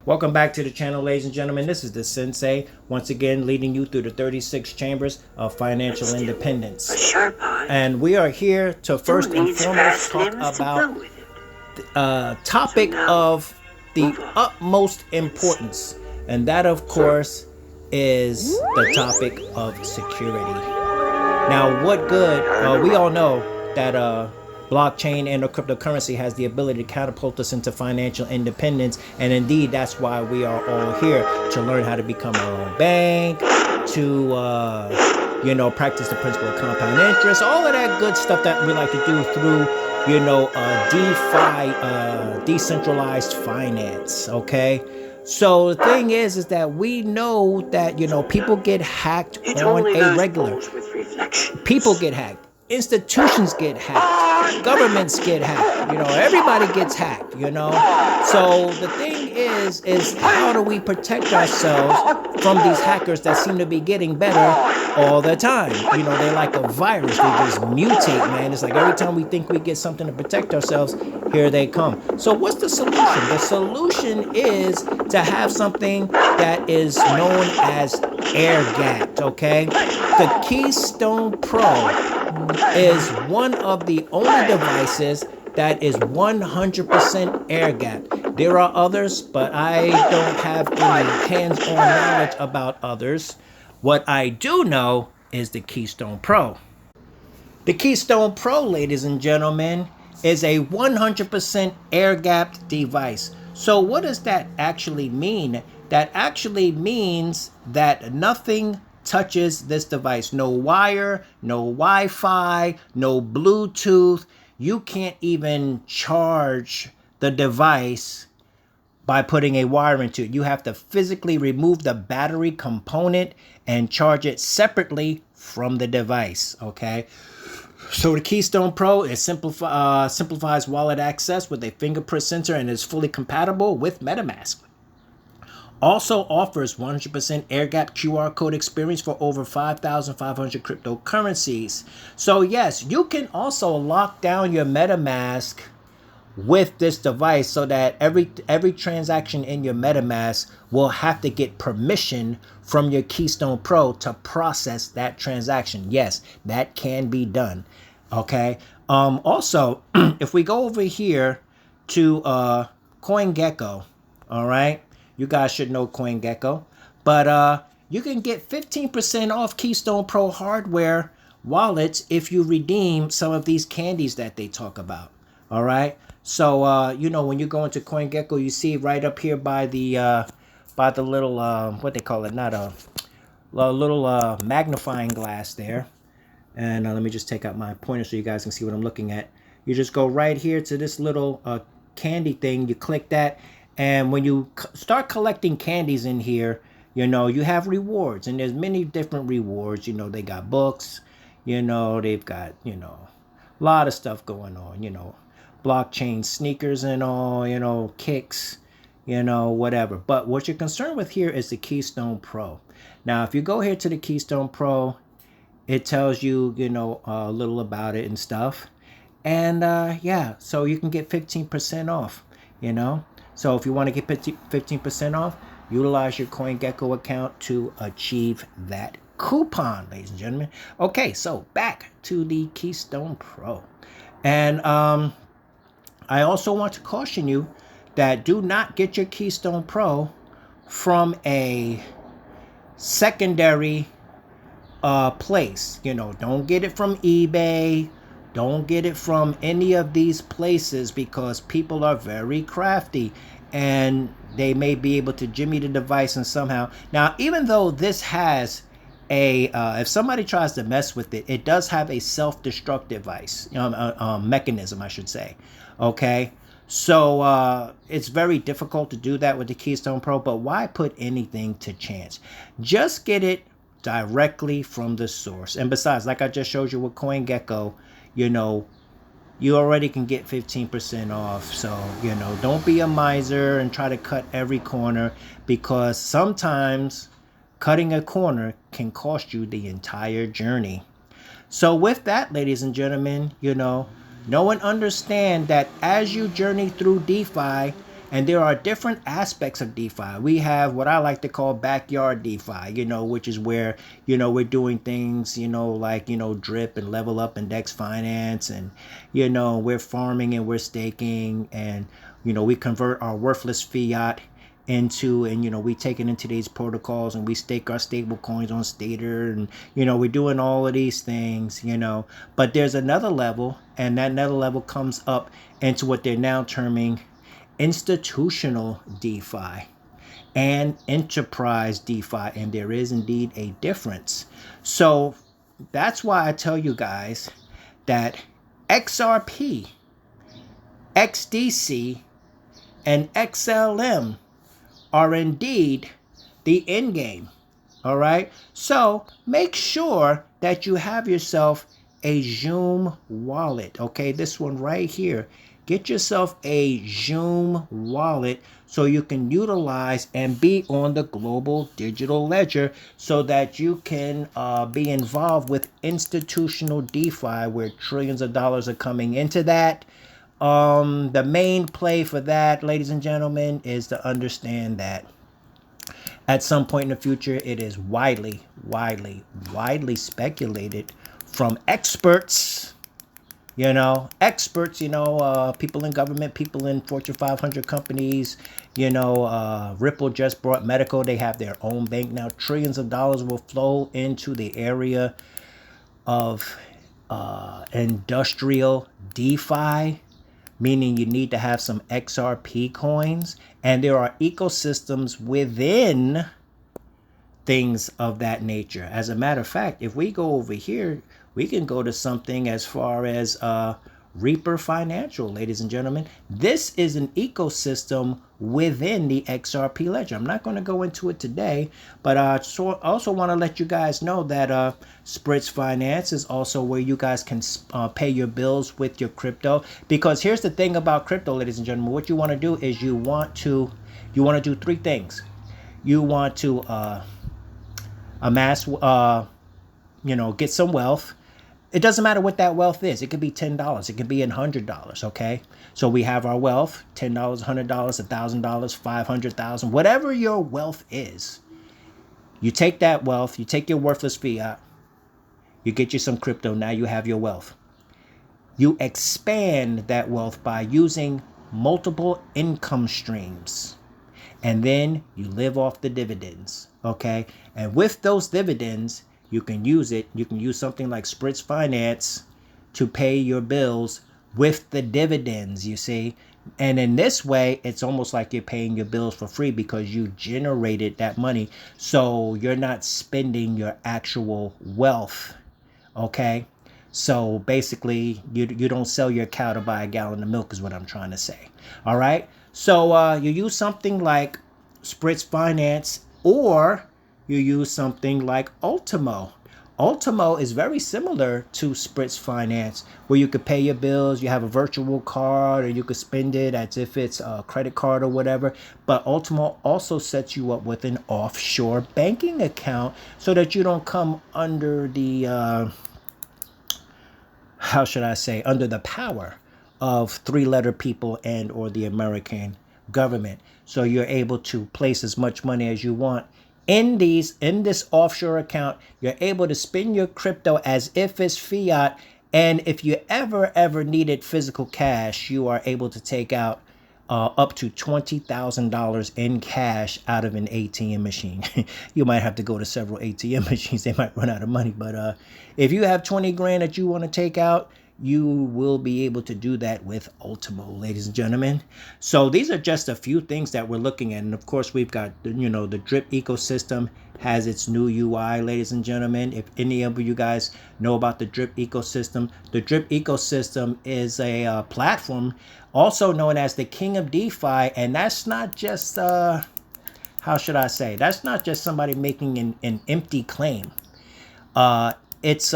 Welcome back to the channel, ladies and gentlemen. This is the Sensei, once again leading you through the 36 chambers of financial independence. A sharp eye. And we are here to first and foremost talk about the topic of the utmost importance. And that, of course, is the topic of security. Now, what good? We all know that blockchain and cryptocurrency has the ability to catapult us into financial independence, and indeed that's why we are all here, to learn how to become our own bank, to practice the principle of compound interest, all of that good stuff that we like to do through DeFi, decentralized finance. Okay, so the thing is that we know that people get hacked on a regular. People get hacked. Institutions get hacked, governments get hacked, everybody gets hacked, So the thing is how do we protect ourselves from these hackers that seem to be getting better all the time? They're like a virus. They just mutate, man. It's like every time we think we get something to protect ourselves, here they come. So what's the solution? The solution is to have something that is known as air-gapped, okay? The Keystone Pro is one of the only devices that is 100% air-gapped. There are others, but I don't have any hands-on knowledge about others. What I do know is the Keystone Pro. The Keystone Pro, ladies and gentlemen, is a 100% air-gapped device. So what does that actually mean? That actually means that nothing touches this device. No wire, no Wi-Fi, no Bluetooth. You can't even charge the device by putting a wire into it. You have to physically remove the battery component and charge it separately from the device. Okay, so the Keystone Pro is simplifies wallet access with a fingerprint sensor and is fully compatible with MetaMask. Also offers 100% air-gapped QR code experience for over 5,500 cryptocurrencies. So yes, you can also lock down your MetaMask with this device so that every transaction in your MetaMask will have to get permission from your Keystone Pro to process that transaction. Yes, that can be done. Okay. Also, if we go over here to CoinGecko, all right. You guys should know CoinGecko, but you can get 15% off Keystone Pro hardware wallets if you redeem some of these candies that they talk about. All right. So when you go into CoinGecko, you see right up here by the little what they call it, not a little magnifying glass there. And let me just take out my pointer so you guys can see what I'm looking at. You just go right here to this little candy thing. You click that. And when you start collecting candies in here, you have rewards, and there's many different rewards. They got books, they've got, a lot of stuff going on, blockchain sneakers and all, kicks, whatever. But what you're concerned with here is the Keystone Pro. Now, if you go here to the Keystone Pro, it tells you, a little about it and stuff. And yeah, so you can get 15% off, So if you want to get 15% off, utilize your CoinGecko account to achieve that coupon, ladies and gentlemen. Okay, so back to the Keystone Pro. And I also want to caution you that do not get your Keystone Pro from a secondary place. Don't get it from eBay. Don't get it from any of these places, because people are very crafty and they may be able to jimmy the device and somehow. Now, even though this has if somebody tries to mess with it, it does have a self-destruct device, mechanism, I should say. Okay. So it's very difficult to do that with the Keystone Pro, but why put anything to chance? Just get it directly from the source. And besides, like I just showed you with CoinGecko, you already can get 15% off. So, don't be a miser and try to cut every corner, because sometimes cutting a corner can cost you the entire journey. So with that, ladies and gentlemen, know and understand that as you journey through DeFi, And there are different aspects of DeFi. We have what I like to call backyard DeFi, which is where, we're doing things, like, drip and level up index finance, and, we're farming and we're staking, and, we convert our worthless fiat into, and we take it into these protocols, and we stake our stable coins on Stater, and we're doing all of these things, but there's another level, and that another level comes up into what they're now terming institutional DeFi and enterprise DeFi, and there is indeed a difference. So that's why I tell you guys that XRP, XDC, and XLM are indeed the end game. All right. So make sure that you have yourself a Zoom wallet. Okay. This one right here. Get yourself a Zoom wallet so you can utilize and be on the global digital ledger, so that you can be involved with institutional DeFi, where trillions of dollars are coming into that. The main play for that, ladies and gentlemen, is to understand that at some point in the future, it is widely speculated from experts, people in government, people in Fortune 500 companies, Ripple just brought medical. They have their own bank now. Trillions of dollars will flow into the area of industrial DeFi, meaning you need to have some XRP coins, and there are ecosystems within things of that nature. As a matter of fact, if we go over here, we can go to something as far as Reaper Financial, ladies and gentlemen. This is an ecosystem within the XRP ledger. I'm not going to go into it today, but I also want to let you guys know that Spritz Finance is also where you guys can pay your bills with your crypto. Because here's the thing about crypto, ladies and gentlemen. What you want to do is you want to do three things. You want to amass, get some wealth. It doesn't matter what that wealth is. It could be $10. It could be $100. Okay. So we have our wealth, $10, $100, $1,000, $500,000, whatever your wealth is. You take that wealth, you take your worthless fiat, you get you some crypto. Now you have your wealth. You expand that wealth by using multiple income streams. And then you live off the dividends. Okay. And with those dividends, you can use it. You can use something like Spritz Finance to pay your bills with the dividends, you see. And in this way, it's almost like you're paying your bills for free because you generated that money. So you're not spending your actual wealth. Okay. So basically, you don't sell your cow to buy a gallon of milk is what I'm trying to say. All right. So you use something like Spritz Finance, or you use something like Ultimo. Ultimo is very similar to Spritz Finance, where you could pay your bills, you have a virtual card, or you could spend it as if it's a credit card or whatever. But Ultimo also sets you up with an offshore banking account so that you don't come under the, under the power of three-letter people and or the American government. So you're able to place as much money as you want in this offshore account. You're able to spend your crypto as if it's fiat. And if you ever needed physical cash, you are able to take out up to $20,000 in cash out of an ATM machine. You might have to go to several ATM machines. They might run out of money. But if you have 20 grand that you want to take out, you will be able to do that with Ultimo, ladies and gentlemen. So these are just a few things that we're looking at. And of course, we've got, the drip ecosystem has its new UI, ladies and gentlemen. If any of you guys know about the drip ecosystem is a platform also known as the king of DeFi. And that's not just, that's not just somebody making an empty claim. It's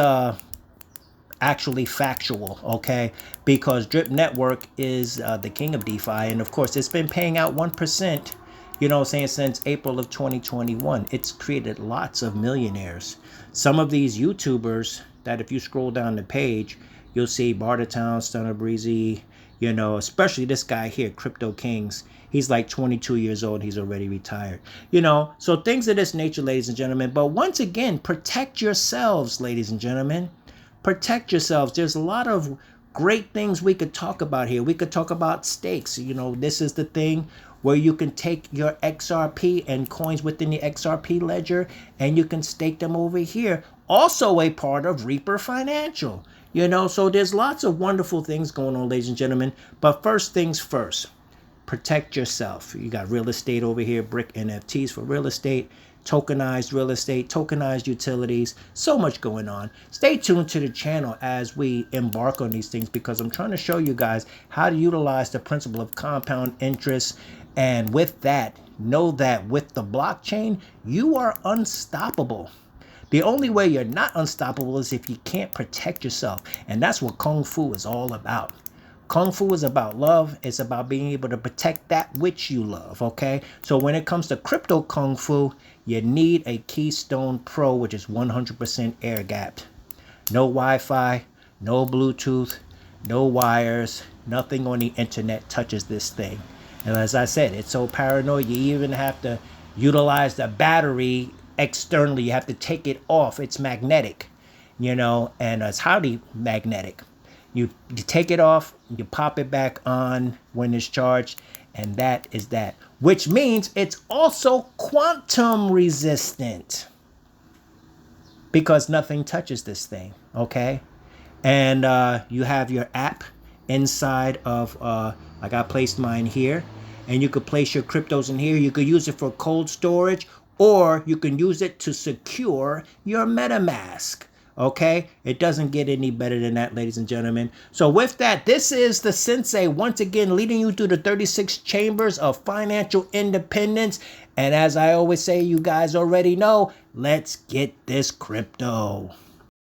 actually factual, okay? Because Drip Network is the king of DeFi, and of course it's been paying out 1%, since April of 2021. It's created lots of millionaires. Some of these YouTubers that if you scroll down the page, you'll see Bartertown, Stunner Breezy, You know, especially this guy here, Crypto Kings. He's like 22 years old. He's already retired. You know, so things of this nature, ladies and gentlemen. But once again, protect yourselves, ladies and gentlemen. Protect yourselves. There's a lot of great things we could talk about here. We could talk about stakes. You know, this is the thing where you can take your XRP and coins within the XRP ledger and you can stake them over here. Also a part of Reaper Financial. You know, so there's lots of wonderful things going on, ladies and gentlemen. But first things first, protect yourself. You got real estate over here, brick NFTs for real estate, tokenized real estate, tokenized utilities, so much going on. Stay tuned to the channel as we embark on these things, because I'm trying to show you guys how to utilize the principle of compound interest. And with that, know that with the blockchain, you are unstoppable. The only way you're not unstoppable is if you can't protect yourself. And that's what Kung Fu is all about. Kung Fu is about love. It's about being able to protect that which you love, okay? So when it comes to crypto Kung Fu, you need a Keystone Pro, which is 100% air gapped. No Wi-Fi, no Bluetooth, no wires, nothing on the internet touches this thing. And as I said, it's so paranoid, you even have to utilize the battery externally. You have to take it off. It's magnetic, you know, and it's highly magnetic. You take it off, you pop it back on when it's charged, and that is that. Which means it's also quantum resistant, because nothing touches this thing, okay? And you have your app inside of, like I placed mine here, and you could place your cryptos in here. You could use it for cold storage, or you can use it to secure your MetaMask. Okay, it doesn't get any better than that, ladies and gentlemen. So with that, this is the Sensei once again leading you through the 36 chambers of financial independence. And as I always say, you guys already know, let's get this crypto.